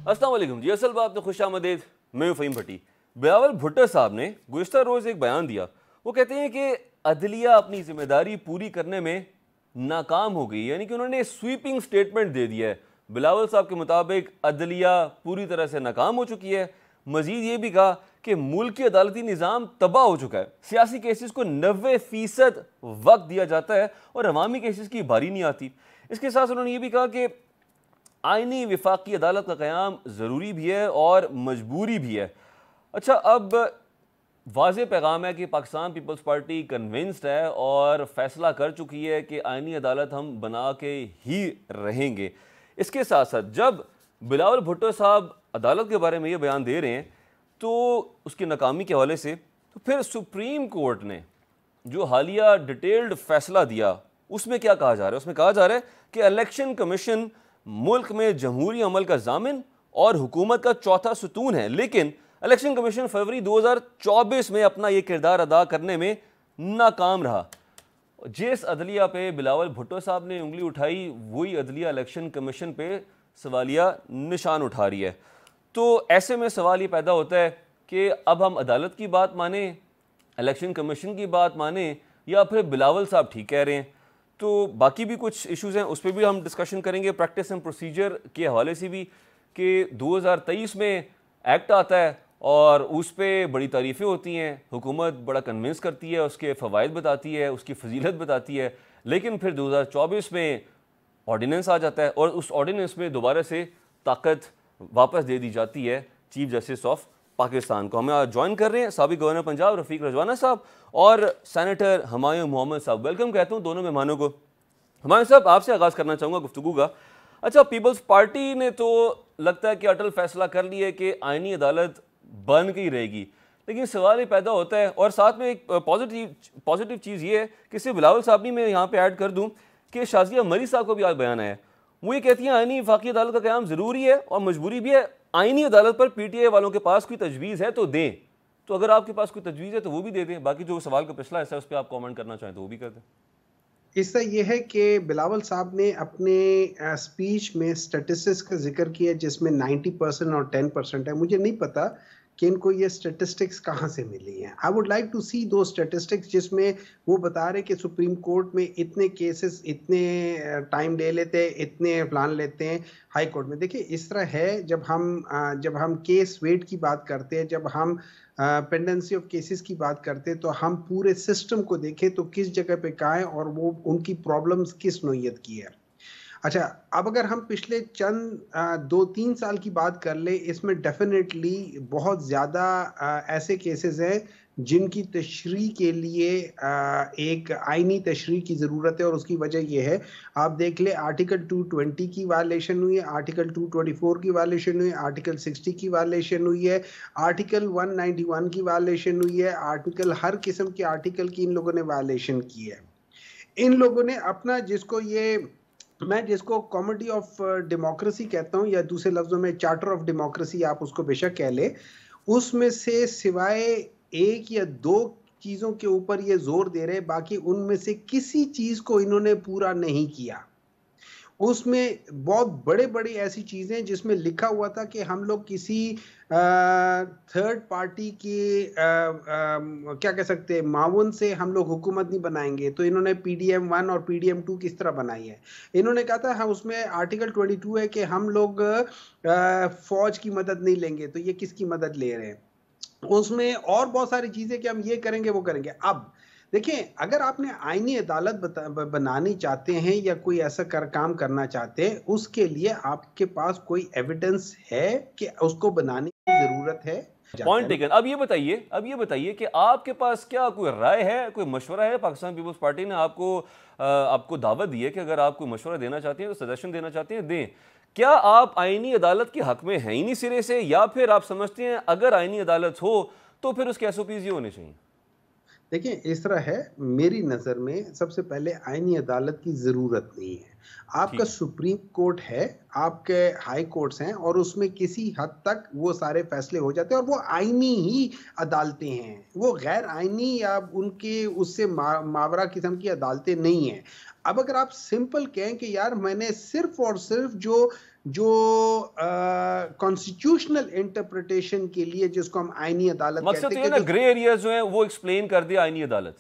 अस्सलाम वालेकुम जी। असल बात में खुशामदीद, मैं फ़हीम भट्टी। बिलावल भुट्टो साहब ने गुज़िश्ता रोज़ एक बयान दिया। वो कहते हैं कि अदलिया अपनी जिम्मेदारी पूरी करने में नाकाम हो गई, यानी कि उन्होंने स्वीपिंग स्टेटमेंट दे दिया है। बिलावल साहब के मुताबिक अदलिया पूरी तरह से नाकाम हो चुकी है। मजीद ये भी कहा कि मुल्क की अदालती निज़ाम तबाह हो चुका है। सियासी केसेस को 90% वक्त दिया जाता है और अवामी केसेस की बारी नहीं आती। इसके साथ उन्होंने ये भी कहा कि आईनी विफाकी अदालत का क़याम ज़रूरी भी है और मजबूरी भी है। अच्छा, अब वाज़े पैगाम है कि पाकिस्तान पीपल्स पार्टी कन्विंस्ड है और फैसला कर चुकी है कि आईनी अदालत हम बना के ही रहेंगे। इसके साथ साथ जब बिलावल भुट्टो साहब अदालत के बारे में ये बयान दे रहे हैं तो उसकी नाकामी के हवाले से, तो फिर सुप्रीम कोर्ट ने जो हालिया डिटेल्ड फैसला दिया उसमें क्या कहा जा रहा है? उसमें कहा जा रहा है कि इलेक्शन कमीशन मुल्क में जमहूरी अमल का जामिन और हुकूमत का चौथा सुतून है, लेकिन इलेक्शन कमीशन फरवरी 2024 में अपना यह किरदार अदा करने में नाकाम रहा। जिस अदलिया पे बिलावल भुट्टो साहब ने उंगली उठाई वही अदलिया इलेक्शन कमीशन पे सवालिया निशान उठा रही है। तो ऐसे में सवाल ये पैदा होता है कि अब हम अदालत की बात माने, इलेक्शन कमीशन की बात माने, या फिर बिलावल साहब ठीक कह रहे हैं। तो बाकी भी कुछ इश्यूज़ हैं, उस पर भी हम डिस्कशन करेंगे, प्रैक्टिस एंड प्रोसीजर के हवाले से भी, कि 2023 में एक्ट आता है और उस पर बड़ी तारीफ़ें होती हैं, हुकूमत बड़ा कन्विंस करती है, उसके फ़वाइद बताती है, उसकी फजीलत बताती है, लेकिन फिर 2024 में ऑर्डिनेंस आ जाता है और उस ऑर्डिनेंस में दोबारा से ताकत वापस दे दी जाती है चीफ जस्टिस ऑफ पाकिस्तान को। हमें आज ज्वाइन कर रहे हैं साबिक गवर्नर पंजाब रफ़ीक रजवाना साहब और सेनेटर हुमायूं मोहम्मद साहब। वेलकम कहता हूँ दोनों मेहमानों को। हुमायूं साहब, आपसे आगाज़ करना चाहूँगा गुफ्तगू का। अच्छा, पीपल्स पार्टी ने तो लगता है कि अटल फैसला कर लिया कि आईनी अदालत बन के ही रहेगी, लेकिन सवाल ये पैदा होता है, और साथ में एक पॉजिटिव चीज़ ये है कि सिर्फ बिलावल साहब नहीं, मैं यहाँ पे ऐड कर दूँ कि शाजिया मरी साहब को भी आज बयान आया। वो ये कहती हैं आईनी वफाकी अदालत का क़याम ज़रूरी है और मजबूरी भी है। आईनी अदालत पर पीटीआई वालों के पास कोई तजवीज़ है तो दें, तो अगर आपके पास कोई तजवीज़ है तो वो भी दे दें। बाकी जो सवाल का पिछला हिस्सा है उस पर आप कमेंट करना चाहें तो वो भी कर दें। इससे ये है कि बिलावल साहब ने अपने स्पीच में स्टैटिस्टिक्स का जिक्र किया जिसमें 90% और 10% है। मुझे नहीं पता कि इनको ये स्टैटिस्टिक्स कहाँ से मिली हैं। आई वुड लाइक टू सी दो स्टैटिस्टिक्स जिसमें वो बता रहे कि सुप्रीम कोर्ट में इतने केसेस इतने टाइम ले लेते हैं, इतने प्लान लेते हैं हाई कोर्ट में। देखिए, इस तरह है, जब हम केस वेट की बात करते हैं, जब हम पेंडेंसी ऑफ केसेस की बात करते हैं, तो हम पूरे सिस्टम को देखें तो किस जगह पे कहाँ है और वो उनकी प्रॉब्लम्स किस नोयत की है। अच्छा, अब अगर हम पिछले चंद 2-3 साल की बात कर ले, इसमें डेफिनेटली बहुत ज़्यादा ऐसे केसेस हैं जिनकी तशरीह के लिए एक आईनी तशरीह की ज़रूरत है, और उसकी वजह यह है, आप देख ले, आर्टिकल 220 की वायलेशन हुई है, आर्टिकल 224 की वायलेशन हुई है, आर्टिकल 60 की वायलेशन हुई है, आर्टिकल 191 की वायलेशन हुई है, हर किस्म के आर्टिकल की इन लोगों ने वायलेशन की है। इन लोगों ने अपना मैं जिसको कॉमेडी ऑफ डेमोक्रेसी कहता हूँ, या दूसरे लफ्जों में चार्टर ऑफ डेमोक्रेसी आप उसको बेशक कह ले, उसमें से सिवाय एक या दो चीजों के ऊपर ये जोर दे रहे, बाकी उनमें से किसी चीज को इन्होंने पूरा नहीं किया। उसमें बहुत बड़े ऐसी चीजें जिसमें लिखा हुआ था कि हम लोग किसी थर्ड पार्टी की क्या कह सकते हैं, माउन से हम लोग हुकूमत नहीं बनाएंगे। तो इन्होंने PDM 1 और PDM 2 किस तरह बनाई है। इन्होंने कहा था हम उसमें आर्टिकल 22 है कि हम लोग फौज की मदद नहीं लेंगे, तो ये किसकी मदद ले रहे हैं। उसमें और बहुत सारी चीजें कि हम ये करेंगे वो करेंगे। अब देखिए, अगर आपने आईनी अदालत बनानी चाहते हैं या कोई ऐसा काम करना चाहते हैं, उसके लिए आपके पास कोई एविडेंस है कि उसको बनाने की जरूरत है? Point taken. अब ये बताइए कि आपके पास क्या कोई राय है, कोई मशवरा है? पाकिस्तान पीपल्स पार्टी ने आपको दावत दी है कि अगर आप कोई मशवरा देना चाहते हैं, तो सजेशन देना चाहते हैं, दें। क्या आप आईनी अदालत के हक में हैं ही नहीं सिरे से, या फिर आप समझते हैं अगर आईनी अदालत हो तो फिर उसके SOPs ये होने चाहिए? देखिए, इस तरह है, मेरी नज़र में सबसे पहले आईनी अदालत की ज़रूरत नहीं है। आपका ठीक है। सुप्रीम कोर्ट है, आपके हाई कोर्ट्स हैं, और उसमें किसी हद तक वो सारे फैसले हो जाते हैं, और वो आईनी ही अदालतें हैं। वो गैर आईनी या उनके उससे मावरा किस्म की अदालतें नहीं हैं। अब अगर आप सिंपल कहें कि यार मैंने सिर्फ और सिर्फ जो जो कॉन्स्टिट्यूशनल इंटरप्रिटेशन के लिए, जिसको हम आईनी अदालत मकसद कहते तो हैं ये कि ना जो ग्रे एरियाज जो हैं वो एक्सप्लेन कर दिया आईनी अदालत।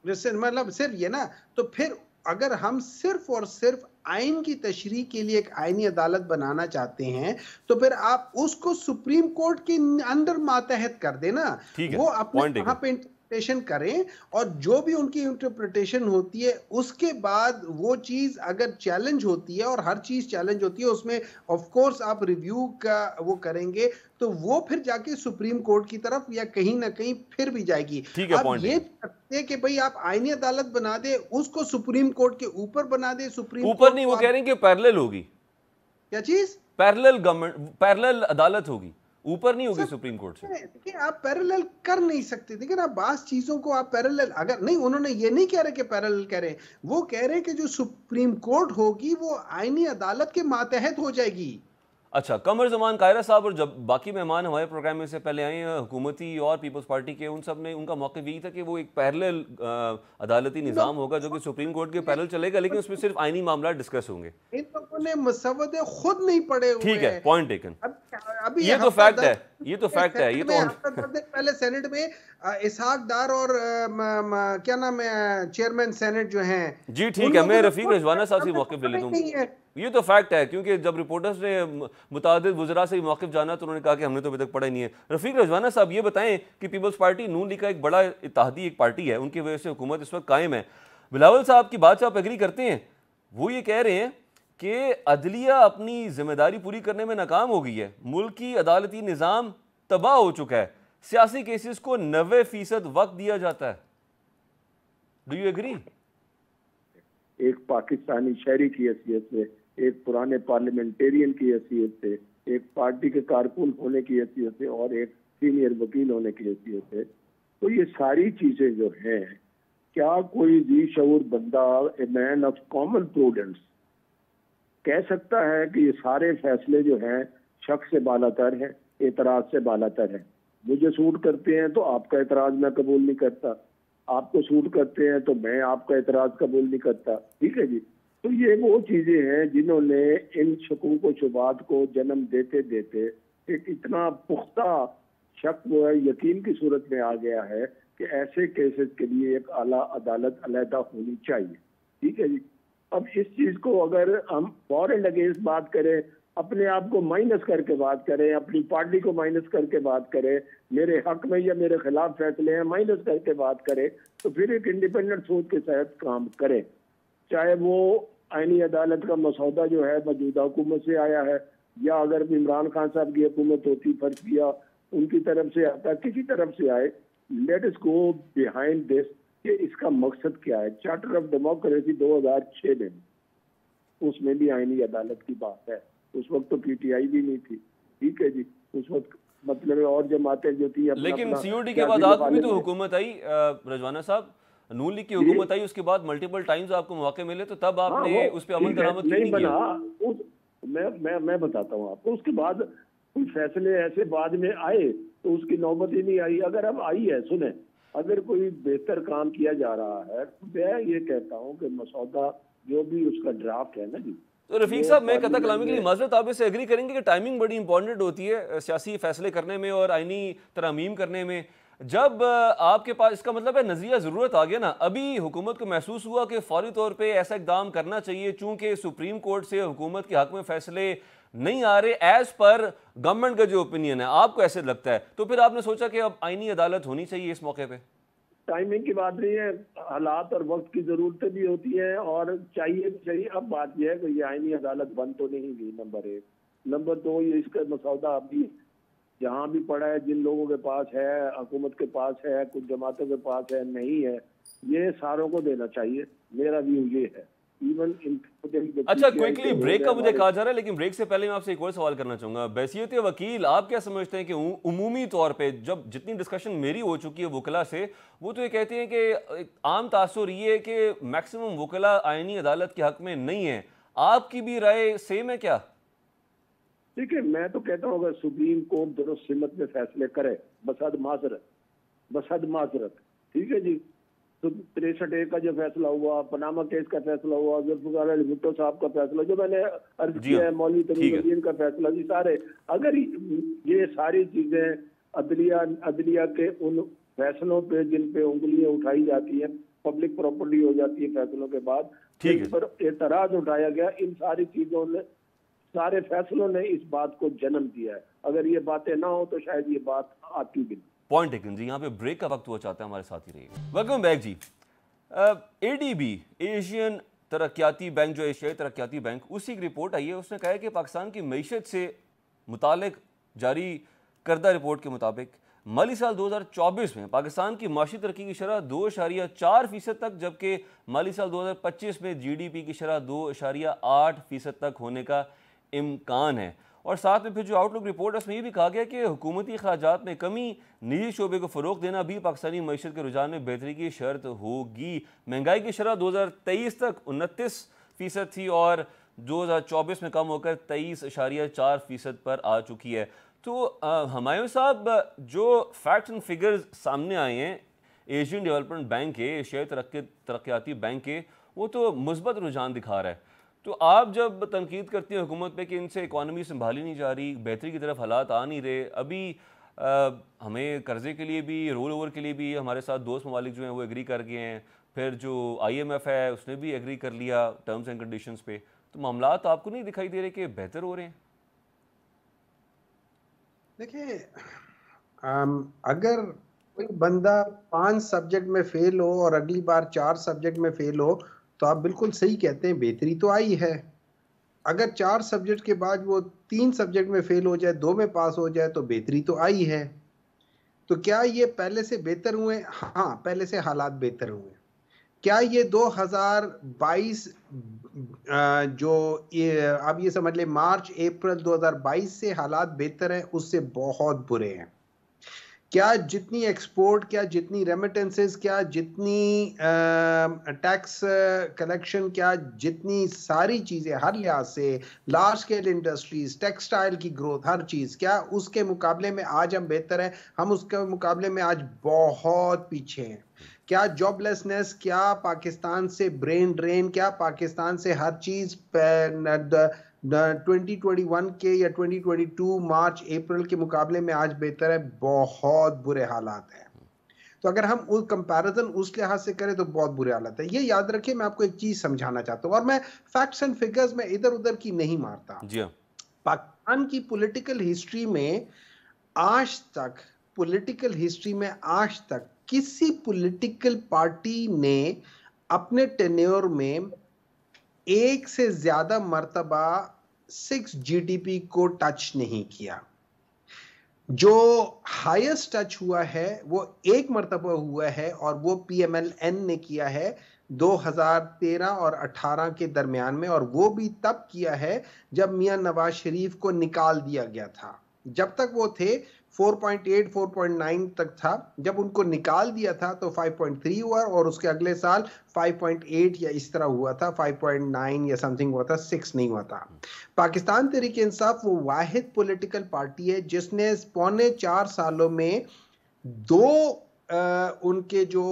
मतलब सिर्फ ये ना, तो फिर अगर हम सिर्फ और सिर्फ आइन की तशरीह के लिए एक आईनी अदालत बनाना चाहते हैं, तो फिर आप उसको सुप्रीम कोर्ट के अंदर मातहत कर देना। ठीक है, वो अपने पॉइंट वहां टेकन। पे इंटरप्रिटेशन करें, और जो भी उनकी इंटरप्रिटेशन होती है उसके बाद वो चीज अगर चैलेंज होती है, और हर चीज चैलेंज होती है उसमें ऑफ कोर्स आप रिव्यू का वो करेंगे, तो वो फिर जाके सुप्रीम कोर्ट की तरफ या कहीं ना कहीं फिर भी जाएगी। ठीक है, अब पॉइंट ये टेकन। सकते हैं कि भाई आप आईनी अदालत बना दे, उसको सुप्रीम कोर्ट के ऊपर बना दे, सुप्रीम ऊपर कोर्ट नहीं, को वो कह आप रहे हैं कि पैरेलल होगी, क्या चीज पैरेलल गवर्नमेंट, पैरेलल अदालत होगी, ऊपर नहीं होगी सब। सुप्रीम कोर्ट से। देखिए आप पैरेलल कर नहीं सकते। देखिए ना, बास चीजों को आप पैरेलल अगर नहीं, उन्होंने ये नहीं कह रहे कि पैरेलल कह रहे हैं, वो कह रहे हैं कि जो सुप्रीम कोर्ट होगी वो आईनी अदालत के मातहत हो जाएगी। अच्छा, कमर जमान कायरा साहब और जब बाकी मेहमान हमारे प्रोग्राम में से पहले आए हैं हुकूमती और पीपल्स पार्टी के, उन सब ने, उनका मौक़िफ़ यही था कि वो एक पैरेलल अदालती इन लोग निज़ाम होगा जो कि सुप्रीम कोर्ट के पैरेलल चलेगा, लेकिन उसमें सिर्फ आइनी मामला डिस्कस होंगे। इन लोगों ने मसवदे खुद नहीं पढ़े हुए ठीक है, हैं। Point taken. अब अभी ये ये तो हफ्ता फैक्ट है, दस ये तो फैक्ट है, ये सेनेट तो में, हफ्ता 10 दिन पहले सेनेट में इसहाक डार और क्या नाम है, चेयरमैन सेनेट जो हैं, जी ठीक उन है, लोगों मैं ने रफ़ीक खुद रजवाना साहब से हमें मौक़िफ़ ले पता ही लेता नहीं है। हूँ। ये तो फैक्ट है, क्योंकि जब रिपोर्टर्स ने मुतादिद वज़रा से मौक़िफ़ जाना तो उन्होंने कहा कि हमने तो अभी तक पढ़ा ही नहीं है। रफ़ीक रजवाना साहब ये बताएं कि पीपल्स पार्टी नून लीग का एक बड़ा इत्तेहादी एक पार्टी है, उनकी वजह से हुकूमत इस वक्त कायम है। बिलावल साहब की बात से आप एग्री करते हैं? वो ये कह रहे हैं कि अदलिया अपनी जिम्मेदारी पूरी करने में नाकाम हो गई है, मुल्क की अदालती निज़ाम तबाह हो चुका है, सियासी केसेस को 90% वक्त दिया जाता है। Do you agree? एक पाकिस्तानी शहरी की हैसियत से, एक पुराने पार्लियामेंटेरियन की हैसियत से, एक पार्टी के कारकुन होने की हैसियत से और एक सीनियर वकील होने की हैसियत से, तो ये सारी चीजें जो हैं, क्या कोई जी शऊर बंदा, a man of common prudence, कह सकता है कि ये सारे फैसले जो हैं शक से बालातर हैं, एतराज से बालातर हैं? मुझे सूट करते हैं तो आपका एतराज मैं कबूल नहीं करता, आपको सूट करते हैं तो मैं आपका एतराज कबूल नहीं करता। ठीक है जी। तो ये वो चीजें हैं जिन्होंने इन शकूक व शुबात को जन्म देते देते एक इतना पुख्ता शक व यकीन की सूरत में आ गया है कि ऐसे केसेस के लिए एक आला अदालत अलहदा होनी चाहिए। ठीक है जी। अब इस चीज को अगर हम फॉर एंड अगेंस्ट बात करें, अपने आप को माइनस करके बात करें, अपनी पार्टी को माइनस करके बात करें, मेरे हक में या मेरे खिलाफ फैसले हैं माइनस करके बात करें, तो फिर एक इंडिपेंडेंट सोच के तहत काम करें। चाहे वो आईनी अदालत का मसौदा जो है मौजूदा हुकूमत से आया है, या अगर इमरान खान साहब की हुकूमत होती, फर्ज किया उनकी तरफ से आता, किसी तरफ से आए, let us go behind this कि इसका मकसद क्या है। चार्टर ऑफ डेमोक्रेसी 2006 में, उसमें भी आईनी अदालत की बात है। उस वक्त तो पीटीआई भी नहीं थी। ठीक है जी। उस वक्त मतलब और जमातें जो थी लेकिन सीओडी के बाद आपको भी तो हुकूमत आई, रजवाना साहब, नून लीग की हुकूमत आई, उसके बाद मल्टीपल टाइम्स आपको मौके मिले, तो तब आपने उस पर अमल दरामद क्यों नहीं किया? उस मैं बताता हूँ आपको। उसके बाद कोई फैसले ऐसे बाद में आए तो उसकी नौबत ही नहीं आई। अगर अब आई है, सुने, अगर कोई बेहतर काम किया जा रहा है तो मैं ये कहता हूँ कि मसौदा जो भी उसका ड्राफ्ट है ना जी, तो रफीक साहब, मैं कथा कलामी के लिए माजरत, आप इससे एग्री करेंगे कि टाइमिंग बड़ी इंपॉर्टेंट होती है सियासी फैसले करने में और आईनी तरमीम करने में। जब आपके पास, इसका मतलब है नजरिया ज़रूरत आ गया ना, अभी हुकूमत को महसूस हुआ कि फौरी तौर पे ऐसा इकदाम करना चाहिए, चूंकि सुप्रीम कोर्ट से हुकूमत के हक में फैसले नहीं आ रहे एज पर गवर्नमेंट का जो ओपिनियन है, आपको ऐसे लगता है, तो फिर आपने सोचा कि अब आईनी अदालत होनी चाहिए इस मौके पर? टाइमिंग की बात नहीं है, हालात और वक्त की जरूरतें भी होती हैं और चाहिए भी चाहिए। अब बात यह है कि ये आईनी अदालत बंद तो नहीं हुई, नंबर 1। नंबर 2, ये इसका मसौदा अभी जहाँ भी पड़ा है, जिन लोगों के पास है, हुकूमत के पास है, कुछ जमातों के पास है, नहीं है, ये सारों को देना चाहिए। मेरा व्यू ये है। इवन अच्छा, क्विकली ब्रेक का मुझे कहा जा रहा है, लेकिन ब्रेक से पहले मैं आपसे एक और सवाल करना चाहूंगा। बैसियत वकील, आप क्या समझते हैं कि उमूमी तौर पे जब जितनी डिस्कशन मेरी हो चुकी है वकला से, वो तो ये कहते हैं कि आम तासुर ये है कि मैक्सिमम वकला आईनी अदालत के हक में नहीं है। आपकी भी राय सेम है क्या? ठीक है, मैं तो कहता हूँ अगर सुप्रीम कोर्ट दुरुस्त सिमत में फैसले करे, बसद माजरत, ठीक है जी, 63A का जो फैसला हुआ, पनामा केस का फैसला हुआ, जुल्फिकार अली भुट्टो साहब का फैसला, जो मैंने अर्ज किया है, मौलवी तमीम का फैसला, जी सारे, अगर ये सारी चीजें अदलिया के उन फैसलों पे जिन पे उंगलियां उठाई जाती हैं, पब्लिक प्रॉपर्टी हो जाती है फैसलों के बाद, जिन पर एतराज उठाया गया, इन सारी चीजों ने, सारे फैसलों ने इस बात को जन्म दिया है। अगर ये बातें ना हो तो शायद ये बात आती भी नहीं। पॉइंट टेकन जी। यहाँ पे ब्रेक का वक्त हुआ चाहता है, हमारे साथ ही रहिए। वेलकम बैक जी। एडीबी, एशियन तरक्याती बैंक, जो एशियाई तरक्याती बैंक, उसी की रिपोर्ट आई है। उसने कहा है कि पाकिस्तान की मईशत से मुतालिक जारी करदा रिपोर्ट के मुताबिक माली साल 2024 में पाकिस्तान की माशी तरक्की की शरह 2.4% तक, जबकि माली साल 2025 में GDP की शरह 2.8% तक होने का इम्कान है। और साथ में फिर जो आउटलुक रिपोर्ट है उसमें ये भी कहा गया कि हुकूमती अखराजात में कमी, निजी शोबे को फ़रोग देना भी पाकिस्तानी मईशत के रुझान में बेहतरी की शर्त होगी। महंगाई की शरह 2023 तक 29% थी और 2024 में कम होकर 23.4% पर आ चुकी है। तो हुमायूं साहब, जो फैक्ट्स एंड फिगर्स सामने आए हैं एशियन डेवलपमेंट बैंक के, एशियाई तरक्याती बैंक के, वो तो मुस्बत रुझान दिखा रहा है। तो आप जब तनकीद करती हैं हुकूमत पे कि इनसे इकॉनमी संभाली नहीं जा रही, बेहतरी की तरफ हालात आ नहीं रहे, अभी हमें कर्जे के लिए भी, रोल ओवर के लिए भी हमारे साथ दोस्त ममालिक जो हैं वो एग्री कर गए हैं, फिर जो IMF है उसने भी एग्री कर लिया टर्म्स एंड कंडीशंस पे, तो मामला तो आपको नहीं दिखाई दे रहे कि बेहतर हो रहे हैं? देखिए, अगर कोई बंदा 5 सब्जेक्ट में फेल हो और अगली बार 4 सब्जेक्ट में फेल हो, तो आप बिल्कुल सही कहते हैं, बेहतरी तो आई है। अगर 4 सब्जेक्ट के बाद वो 3 सब्जेक्ट में फेल हो जाए, 2 में पास हो जाए, तो बेहतरी तो आई है। तो क्या ये पहले से बेहतर हुए? हाँ, पहले से हालात बेहतर हुए। क्या ये 2022 जो आप ये समझ ले मार्च अप्रैल 2022 से हालात बेहतर हैं? उससे बहुत बुरे हैं। क्या जितनी एक्सपोर्ट, क्या जितनी रेमिटेंसेस, क्या जितनी टैक्स कलेक्शन, क्या जितनी सारी चीजें हर लिहाज से, लार्ज स्केल इंडस्ट्रीज, टेक्सटाइल की ग्रोथ, हर चीज, क्या उसके मुकाबले में आज हम बेहतर हैं? हम उसके मुकाबले में आज बहुत पीछे हैं। क्या जॉबलेसनेस, क्या पाकिस्तान से ब्रेन ड्रेन, क्या पाकिस्तान से हर चीज 2021 के या 2022 मार्च अप्रैल के मुकाबले में आज बेहतर है? बहुत बुरे हालात हैं। तो अगर हम उस कंपैरिजन उस लिहाज से करें तो बहुत बुरे हालात है। ये याद रखिए, मैं आपको एक चीज समझाना चाहता हूं, और मैं फैक्ट्स एंड फिगर्स में इधर उधर की नहीं मारता। जी हाँ। पाकिस्तान की पॉलिटिकल हिस्ट्री में आज तक किसी पॉलिटिकल पार्टी ने अपने टेन्योर में एक से ज्यादा मर्तबा 6 GDP को टच नहीं किया। जो हाईएस्ट टच हुआ है वो एक मर्तबा हुआ है, और वो PMLN ने किया है 2013 और 18 के दरमियान में, और वो भी तब किया है जब मियां नवाज शरीफ को निकाल दिया गया था। जब तक वो थे 4.8 4.9 तक था, जब उनको निकाल दिया था तो 5.3 हुआ, और उसके अगले साल 5.8 या इस तरह हुआ था, 5.9 या समथिंग हुआ था, 6 नहीं हुआ था। पाकिस्तान तहरीक इंसाफ वो वाहिद पॉलिटिकल पार्टी है जिसने 4.25 सालों में उनके जो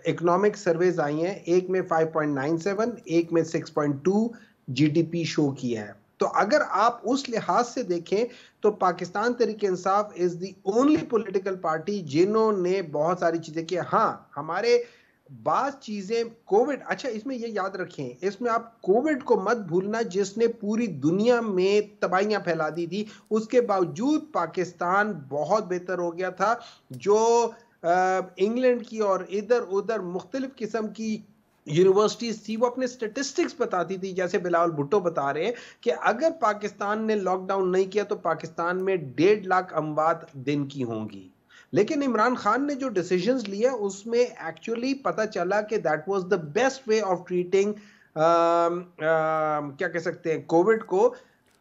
इकोनॉमिक सर्वेज आई हैं, एक में 5.97, एक में 6.2 GDP शो किया है। तो अगर आप उस लिहाज से देखें तो Pakistan Tehreek Insaf is the only political party जिन्होंने बहुत सारी चीजें की। हाँ, हमारे बात चीजें कोविड, अच्छा इसमें ये याद रखें, इसमें आप कोविड को मत भूलना, जिसने पूरी दुनिया में तबाहियां फैला दी थी, उसके बावजूद पाकिस्तान बहुत बेहतर हो गया था। जो इंग्लैंड की और इधर उधर मुख्तलिफ किस्म की यूनिवर्सिटीज थी, वो अपने स्टेटिस्टिक्स बताती थी, जैसे बिलावल भुट्टो बता रहे हैं कि अगर पाकिस्तान ने लॉकडाउन नहीं किया तो पाकिस्तान में 1.5 लाख अमवात दिन की होंगी। लेकिन इमरान खान ने जो डिसीजंस लिए उसमें एक्चुअली पता चला कि that was the best way of treating, क्या कह सकते हैं, कोविड को,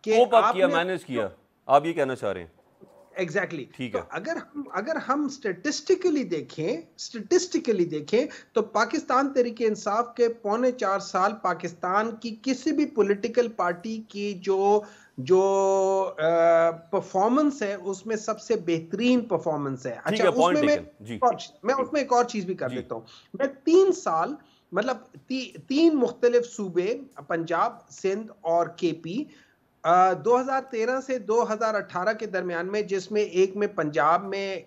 कि आपने मैनेज किया, आप ये कहना चाह रहे हैं? एग्जैक्टली ठीक तो है। अगर हम स्टेटिस्टिकली देखें तो पाकिस्तान तहरीक इंसाफ के 4.25 साल पाकिस्तान की किसी भी पॉलिटिकल पार्टी की जो जो परफॉर्मेंस है उसमें सबसे बेहतरीन परफॉर्मेंस है। अच्छा, उसमें मैं उसमें एक और चीज भी कर लेता हूँ। मैं 3 साल मतलब 3 मुख्तलिफ सूबे, पंजाब, सिंध और केपी, 2013 से 2018 के दरमियान में, जिसमें एक में पंजाब में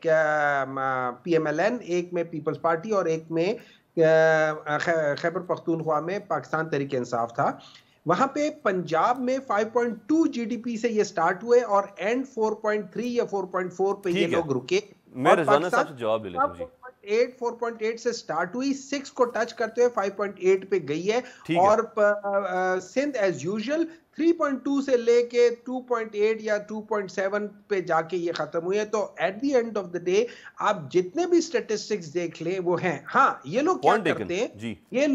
PMLN, एक में पीपल्स पार्टी और एक में खैबर पख्तूनख्वा में पाकिस्तान तहरीक इंसाफ था। वहां पे पंजाब में 5.2 जीडीपी से ये स्टार्ट हुए और एंड 4.3 या 4.4 पे ये लोग रुके। और पाकिस्तान जवाब ले लेता हूं जी। 4.8 से स्टार्ट हुई, 6 को टच करते हुए 5.8 पे गई है। और सिंध एज यूजुअल 3.2 से लेके 2.8 या 2.7 पे जाके ये खत्म हुई है। तो at the end of the day आप जितने भी स्टैटिस्टिक्स देख लें वो हैं। हाँ, ये लोग क्या करते हैं, ये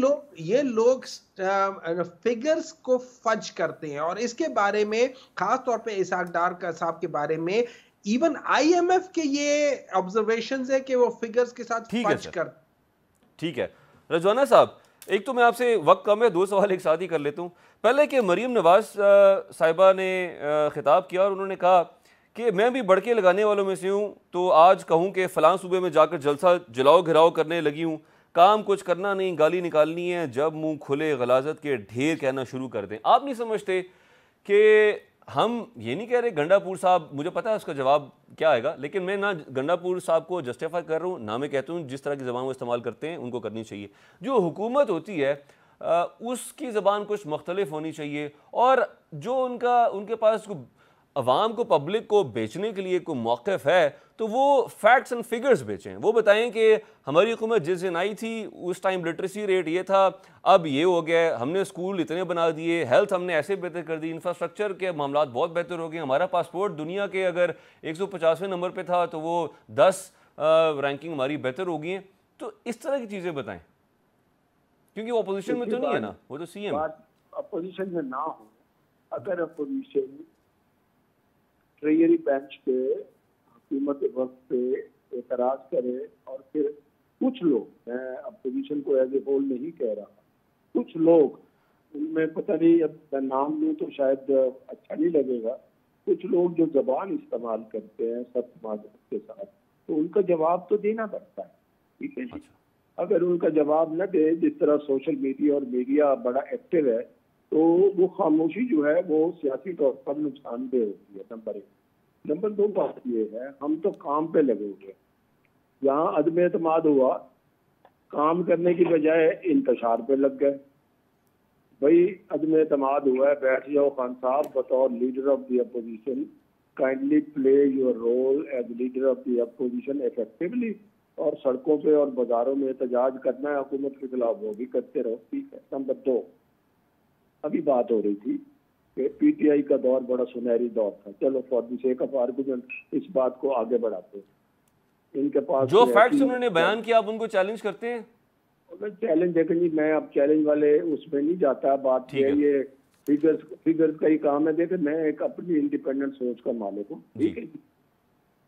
लोग फिगर्स को फज करते हैं, और इसके बारे में खास तौर पे इसहाक डार साहब के बारे में इवन IMF के ये ऑब्जर्वेशंस है कि वो फिगर्स के साथ फज कर। ठीक है रजवाना साहब, एक तो मैं आपसे, वक्त कम है, 2 सवाल एक साथ ही कर लेता हूँ। पहले कि मरीम नवाज साहिबा ने खिताब किया और उन्होंने कहा कि मैं भी बढ़के लगाने वालों में से हूँ, तो आज कहूँ कि फ़लाँ सूबे में जाकर जलसा जलाओ घिराओ करने लगी हूँ, काम कुछ करना नहीं, गाली निकालनी है, जब मुंह खुले गलाजत के ढेर कहना शुरू कर दें। आप नहीं समझते कि हम ये नहीं कह रहे गंडापुर साहब, मुझे पता है उसका जवाब क्या आएगा, लेकिन मैं ना गंडापुर साहब को जस्टिफाई कर रहा हूँ, ना मैं कहता हूँ जिस तरह की ज़बान वो इस्तेमाल करते हैं उनको करनी चाहिए। जो हुकूमत होती है उसकी ज़बान कुछ मुख्तलिफ होनी चाहिए, और जो उनके पास अवाम को, पब्लिक को बेचने के लिए कोई मौक़िफ़ है तो वो फैक्ट्स एंड फिगर्स बेचें। वो बताएं कि हमारी हुकूमत जिस दिन आई थी उस टाइम लिटरेसी रेट ये था, अब ये हो गया, हमने स्कूल इतने बना दिए, हेल्थ हमने ऐसे बेहतर कर दी, इंफ्रास्ट्रक्चर के मामला बहुत बेहतर हो गए, हमारा पासपोर्ट दुनिया के अगर 150वें नंबर पे था तो वो 10 रैंकिंग हमारी बेहतर हो गई है। तो इस तरह की चीज़ें बताएं, क्योंकि वो अपोजिशन में तो नहीं है ना, वो तो CM अपोजिशन में ना हो। अगर अपोजिशन ट्रेजरी बेंच पे हुकूमत वक्त पे एतराज करे और फिर कुछ लोग, मैं अपोजिशन को एज ए होल नहीं कह रहा, कुछ लोग, उनमें पता नहीं, अब मैं नाम लूँ तो शायद अच्छा नहीं लगेगा, कुछ लोग जो जबान इस्तेमाल करते हैं सख्त माजरत के साथ, तो उनका जवाब तो देना पड़ता है। ठीक है जी। अगर उनका जवाब न दे, जिस तरह सोशल मीडिया और मीडिया बड़ा एक्टिव है, तो वो खामोशी जो है वो सियासी तौर पर नुकसानदेह होती है, नंबर 1। नंबर 2 बात ये है, हम तो काम पे लगे हुए, यहाँ अदम एतमाद हुआ, काम करने की बजाय इंतशार पे लग गए। भाई अदम एतमाद हुआ है, बैठ जाओ खान साहब, बतौर leader of the opposition kindly play your role as leader of the opposition effectively, और सड़कों पे और बाजारों में एहतजाज करना है हुकूमत के खिलाफ, वो भी करते रहो। ठीक है। नंबर 2, अभी बात हो रही थी कि PTI का दौर बड़ा सुनहरी दौर था, चलो for the sake of argument इस बात को आगे बढ़ाते हैं। इनके पास जो फैक्ट्स उन्होंने बयान किया, आप उनको चैलेंज करते हैं? चैलेंज देखें जी, मैं अब चैलेंज वाले उसमें नहीं जाता। बात ये फिगर्स का ही काम है। देखे, मैं एक अपनी इंडिपेंडेंट सोच का मालिक हूँ। ठीक है।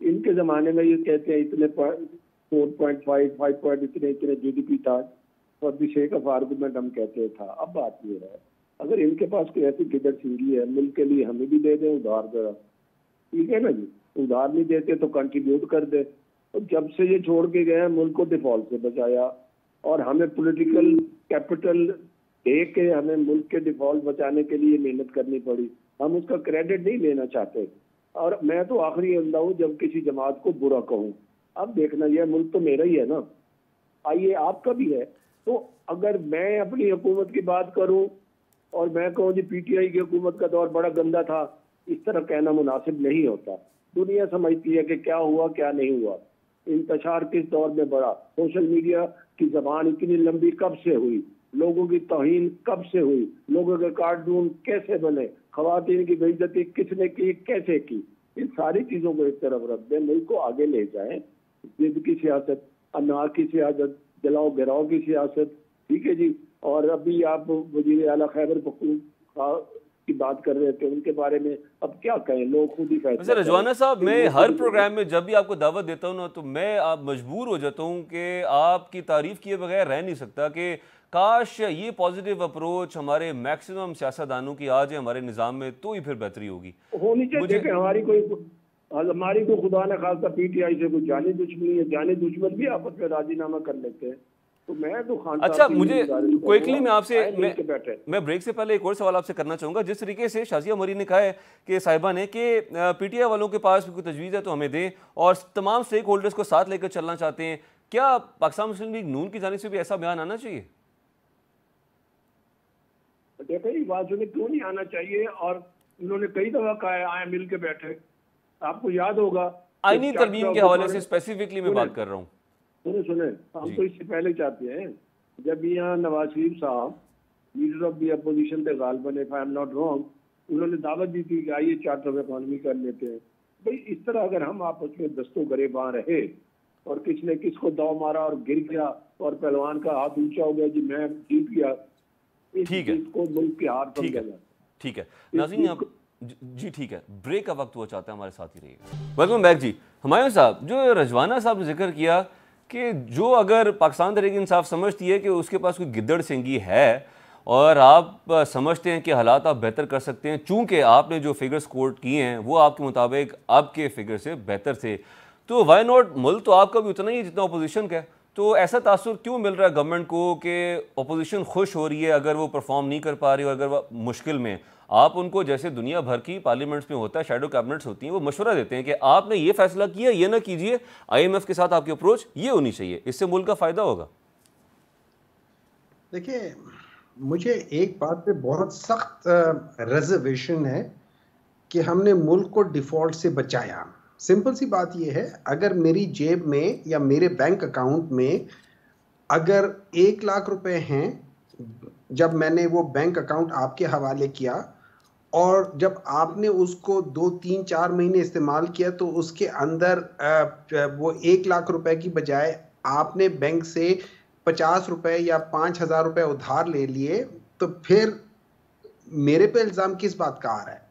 इनके जमाने में ये कहते हैं इतने 4.5, 5 इतने GDP था, for the sake of argument हम कहते था। अब बात ये है, अगर इनके पास कोई ऐसी गिदड़ सिंगी है, मुल्क के लिए हमें भी दे दें उधार जरा, ठीक है ना जी। उधार नहीं देते तो कंट्रीब्यूट कर दे। तो जब से ये छोड़ के गए, मुल्क को डिफॉल्ट से बचाया, और हमें पॉलिटिकल कैपिटल दे के हमें मुल्क के डिफॉल्ट बचाने के लिए मेहनत करनी पड़ी। हम उसका क्रेडिट नहीं लेना चाहते, और मैं तो आखिरी बंदा हूँ जब किसी जमात को बुरा कहूँ। अब देखना, यह मुल्क तो मेरा ही है ना, आइए आपका भी है। तो अगर मैं अपनी हुकूमत की बात करूँ और मैं कहूँ जी PTI की हुकूमत का दौर बड़ा गंदा था, इस तरह कहना मुनासिब नहीं होता। दुनिया समझती है कि क्या हुआ क्या नहीं हुआ, इंतशार किस दौर में बढ़ा, सोशल मीडिया की जबान इतनी लंबी कब से हुई, लोगों की तौहीन कब से हुई, लोगों के कार्टून कैसे बने, खवातीन की बेइज्जती किसने की, कैसे की, इन सारी चीजों को एक तरफ रख दें, मुल्क को आगे ले जाएं। जिद की सियासत, अनार की सियासत, जलाओ गिराओ की सियासत, ठीक है जी। और अभी आप वजीर आला खैबर पख्तूनख्वा की बात कर रहे थे, उनके बारे में अब क्या कहें, लोग खुद ही फैसला। रजवाना साहब, मैं हर प्रोग्राम में जब भी आपको दावत देता हूँ ना, तो मैं आप मजबूर हो जाता हूँ कि आपकी तारीफ किए बगैर रह नहीं सकता कि काश ये पॉजिटिव अप्रोच हमारे मैक्सिमम सियासतदानों की आ जाए हमारे निज़ाम में, तो ही फिर बेहतरी होगी। होनी चाहिए। देखें, हमारी कोई खुदा न खास्ता पीटीआई से कोई जानी दुश्मनी है, जानी दुश्मन भी आपस में राजीनामा कर लेते हैं। तो मैं तो खान अच्छा, मुझे क्विकली मैं आपसे मैं ब्रेक से पहले एक और सवाल आपसे करना चाहूंगा। जिस तरीके से शाजिया मरी ने कहा है कि साहिबा ने कि पीटीआई वालों के पास कोई तजवीज़ है तो हमें दें, और तमाम स्टेक होल्डर्स को साथ लेकर चलना चाहते हैं, क्या पाकिस्तान मुस्लिम लीग नून की जानिब से भी ऐसा बयान आना चाहिए? देखो, ये बात सुनिए, क्यों नहीं आना चाहिए? और उन्होंने कई दफा कहा है आए मिल के बैठे। आपको याद होगा आईनी तरमीम के हवाले से स्पेसिफिकली मैं बात कर रहा हूँ। सुने, हम तो इससे पहले चाहते हैं, जब यहाँ नवाज शरीफ साहब लीडर ऑफ द अपोजिशन थे गालिबन, if I am not wrong, उन्होंने दावत दी थी कि आइए चार्टर ऑफ इकोनॉमी कर लेते हैं। भाई, इस तरह अगर हम आपस में दस्तों गरेबां रहे और किसने किसको दाव मारा और गिर गया और पहलवान का हाथ ऊंचा हो गया जी मैं जीत गया, ठीक है, इसको मुल्क की हार समझा जाता है। ठीक है नाज़रीन, आप जी ठीक है, ब्रेक का वक्त वो चाहता है, हमारे साथ ही रहिएगा। वेलकम बैक जी। हुमायूं साहब, जो रजवाना साहब ने जिक्र किया कि जो अगर पाकिस्तान तहरीक इंसाफ समझती है कि उसके पास कोई गिद्दड़ सिंगी है और आप समझते हैं कि हालात आप बेहतर कर सकते हैं, चूंकि आपने जो फिगर्स कोट किए हैं वो आपके मुताबिक आपके फिगर से बेहतर थे, तो वाई नॉट? मुल्क तो आपका भी उतना ही है जितना अपोजिशन का है, तो ऐसा तासुर क्यों मिल रहा है गवर्नमेंट को कि अपोजिशन खुश हो रही है अगर वो परफॉर्म नहीं कर पा रही और अगर वो मुश्किल में? आप उनको, जैसे दुनिया भर की पार्लियामेंट्स में होता है, शैडो कैबिनेट्स होती हैं, वो मशवरा देते हैं कि आपने ये फैसला किया, ये ना कीजिए, IMF के साथ आपकी अप्रोच ये होनी चाहिए, इससे मुल्क का फ़ायदा होगा। देखिए, मुझे एक बात पे बहुत सख्त रिजर्वेशन है कि हमने मुल्क को डिफॉल्ट से बचाया। सिंपल सी बात यह है, अगर मेरी जेब में या मेरे बैंक अकाउंट में अगर 1 लाख रुपए हैं, जब मैंने वो बैंक अकाउंट आपके हवाले किया और जब आपने उसको 2, 3, 4 महीने इस्तेमाल किया तो उसके अंदर वो 1 लाख रुपए की बजाय आपने बैंक से 50 रुपए या 5,000 रुपए उधार ले लिए, तो फिर मेरे पे इल्ज़ाम किस बात का आ रहा है?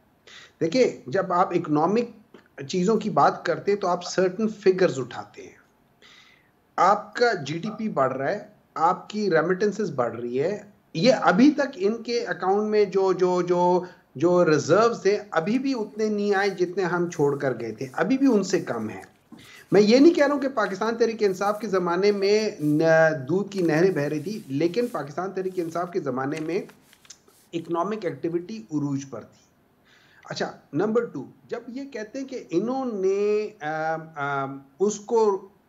देखिए, जब आप इकोनॉमिक चीज़ों की बात करते हैं तो आप सर्टन फिगर्स उठाते हैं। आपका GDP बढ़ रहा है, आपकी रेमिटेंसेस बढ़ रही है, ये अभी तक इनके अकाउंट में जो रिजर्व्स थे अभी भी उतने नहीं आए जितने हम छोड़ कर गए थे, अभी भी उनसे कम है। मैं ये नहीं कह रहा हूं कि पाकिस्तान तहरीक इंसाफ के ज़माने में दूध की नहरें बह रही थी, लेकिन पाकिस्तान तहरीक इंसाफ के ज़माने में इकोनॉमिक एक्टिविटी उरूज पर थी। अच्छा, नंबर 2, जब ये कहते हैं कि इन्होंने उसको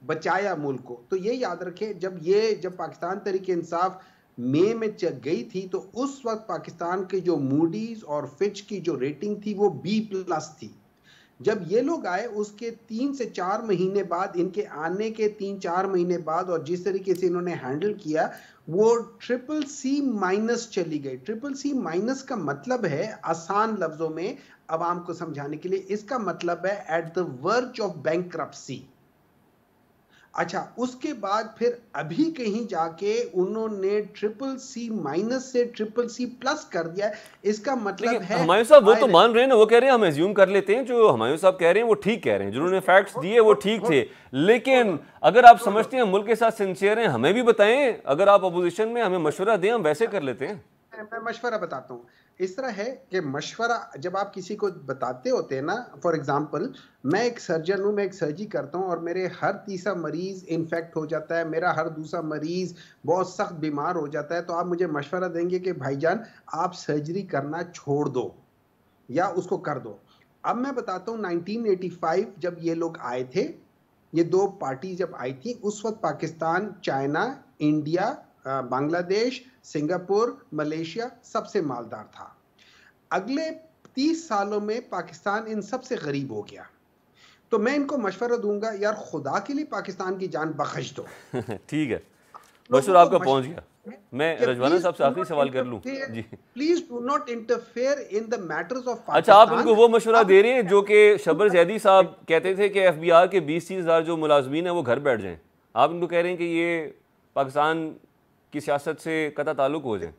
बचाया मुल्क को, तो ये याद रखें, जब पाकिस्तान तहरीक इंसाफ मई में गई थी तो उस वक्त पाकिस्तान के जो मूडीज और फिच की जो रेटिंग थी वो B+ थी। जब ये लोग आए उसके 3 से 4 महीने बाद, इनके आने के 3-4 महीने बाद, और जिस तरीके से इन्होंने हैंडल किया, वो CCC- चली गई। CCC- का मतलब है, आसान लफ्जों में अवाम को समझाने के लिए, इसका मतलब है at the verge of bankruptcy. अच्छा, उसके बाद फिर अभी कहीं जाके उन्होंने CCC- से CCC+ कर दिया। इसका मतलब है, हुमायूं साहब वो तो मान रहे हैं ना, वो कह रहे हैं हम एज्यूम कर लेते हैं, जो हुमायूं साहब कह रहे हैं वो ठीक कह रहे हैं, जिन्होंने फैक्ट्स दिए वो ठीक थे, लेकिन अगर आप समझते हैं मुल्क के साथ सिंसियर हैं, हमें भी बताएं, अगर आप अपोजिशन में हमें मशवरा दें, हम वैसे कर लेते हैं। मैं मशवरा बताता हूँ। इस तरह है कि मशवरा जब आप किसी को बताते होते हैं ना, फॉर एग्जांपल मैं एक सर्जन हूँ, मैं एक सर्जरी करता हूँ और मेरे हर तीसरा मरीज इन्फेक्ट हो जाता है, मेरा हर दूसरा मरीज बहुत सख्त बीमार हो जाता है, तो आप मुझे मशवरा देंगे कि भाईजान आप सर्जरी करना छोड़ दो या उसको कर दो। अब मैं बताता हूँ 1985 जब ये लोग आए थे, ये 2 पार्टी जब आई थी, उस वक्त Pakistan, China, India, Bangladesh, Singapore, Malaysia सबसे मालदार था। अगले 30 सालों में पाकिस्तान इन सबसे गरीब हो गया। तो मैं इनको मशवरा दूंगा, यार खुदा के लिए पाकिस्तान की जान बख्श दो। ठीक है, मशवरा आपका पहुंच गया। मैं रजवाना साहब से आखिरी सवाल कर लूं जी। Please do not interfere in the matters of Pakistan. अच्छा, आप इनको वो मशवरा दे रहे हैं जो कि शबर जैदी साहब कहते थे कि FBI के 20-30 हज़ार जो मुलाजमीन है वो घर बैठ जाएं, आप इनको कह रहे हैं कि ये पाकिस्तान की सियासत से कतई ताल्लुक हो जाए?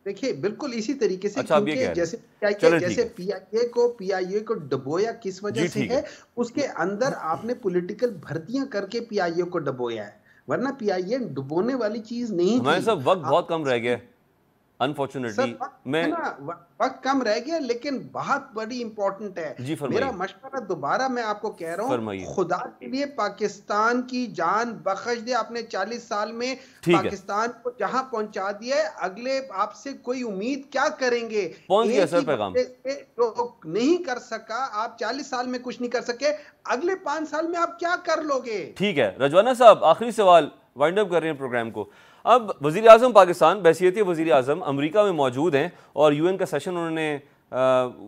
देखिए, बिल्कुल इसी तरीके से, अच्छा, क्योंकि जैसे PIA को डबोया किस वजह से है, उसके अंदर आपने पॉलिटिकल भर्तियां करके PIA को डबोया है। वरना PIN डुबोने वाली चीज नहीं हमारे थी। साथ वक्त बहुत कम रह गया है सर अनफॉर्चुनेटली। मैं है ना, वक्त कम रह गया, लेकिन बात बड़ी इंपॉर्टेंट है। जी मेरा फरमाइए मशवरा दोबारा मैं आपको कह रहा हूँ, फरमाइए। खुदा के लिए पाकिस्तान की जान बख्श दे। आपने 40 साल में ठीक है, पाकिस्तान को जहां पहुंचा दिया है, अगले आपसे कोई उम्मीद क्या करेंगे? पहुंच गया एक सर ही पैगाम। बंदे से जो नहीं कर सका, आप 40 साल में कुछ नहीं कर सके, अगले 5 साल में आप क्या कर लोगे? ठीक है रजवाना साहब, आखिरी सवाल, वाइंड अप कर रहे हैं प्रोग्राम को। अब वज़ीर आज़म पाकिस्तान बहैसियत वज़ीर आज़म अमरीका में मौजूद हैं और UN का सेशन उन्होंने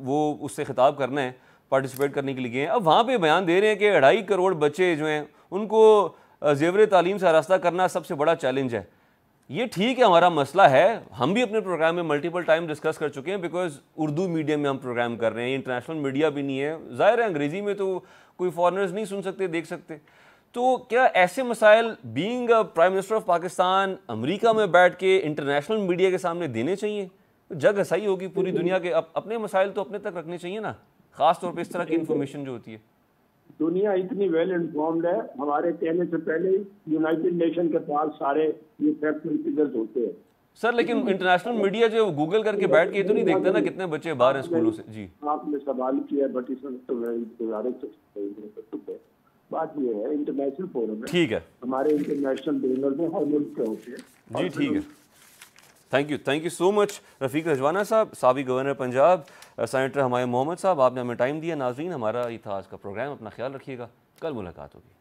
वो उससे खिताब करना है, पार्टिसिपेट करने के लिए गए हैं। अब वहाँ पे बयान दे रहे हैं कि 2.5 करोड़ बच्चे जो हैं उनको ज़ेवर तालीम से आरास्ता करना सबसे बड़ा चैलेंज है। ये ठीक है, हमारा मसला है, हम भी अपने प्रोग्राम में मल्टीपल टाइम डिस्कस कर चुके हैं, बिकॉज उर्दू मीडियम में हम प्रोग्राम कर रहे हैं, इंटरनेशनल मीडिया भी नहीं है, ज़ाहिर है अंग्रेज़ी में तो कोई फॉरेनर्स नहीं सुन सकते, देख सकते। तो क्या ऐसे मसाइल being prime minister of Pakistan America में बैठ के इंटरनेशनल मीडिया के सामने देने चाहिए? जग हसाई होगी पूरी दुनिया के, अपने मसाइल तो अपने तक रखने चाहिए ना, खास तौर पे इस तरह की इंफॉर्मेशन जो होती है। दुनिया इतनी वेल इन्फॉर्म्ड है, हमारे कहने से पहले यूनाइटेड नेशन के पास सारे ये फैक्ट्स एंड फिगर्स होते हैं। सर लेकिन इंटरनेशनल मीडिया जो गूगल करके बैठ के ये तो नहीं देखता ना कितने बच्चे बाहर हैं स्कूलों से। जी आपने सवाल किया, बट इसमें तो मैं गुजारिश है, बात ये है इंटरनेशनल फोरम है, ठीक है, हमारे इंटरनेशनल डोनर्स हैं, हर मुल्क के होते हैं। जी ठीक है, थैंक यू सो मच रफ़ीक रजवाना साहब, साबिक गवर्नर पंजाब, सेनेटर हमारे मोहम्मद साहब, आपने हमें टाइम दिया। नाज़रीन, हमारा ये था आज का प्रोग्राम, अपना ख्याल रखिएगा, कल मुलाकात होगी।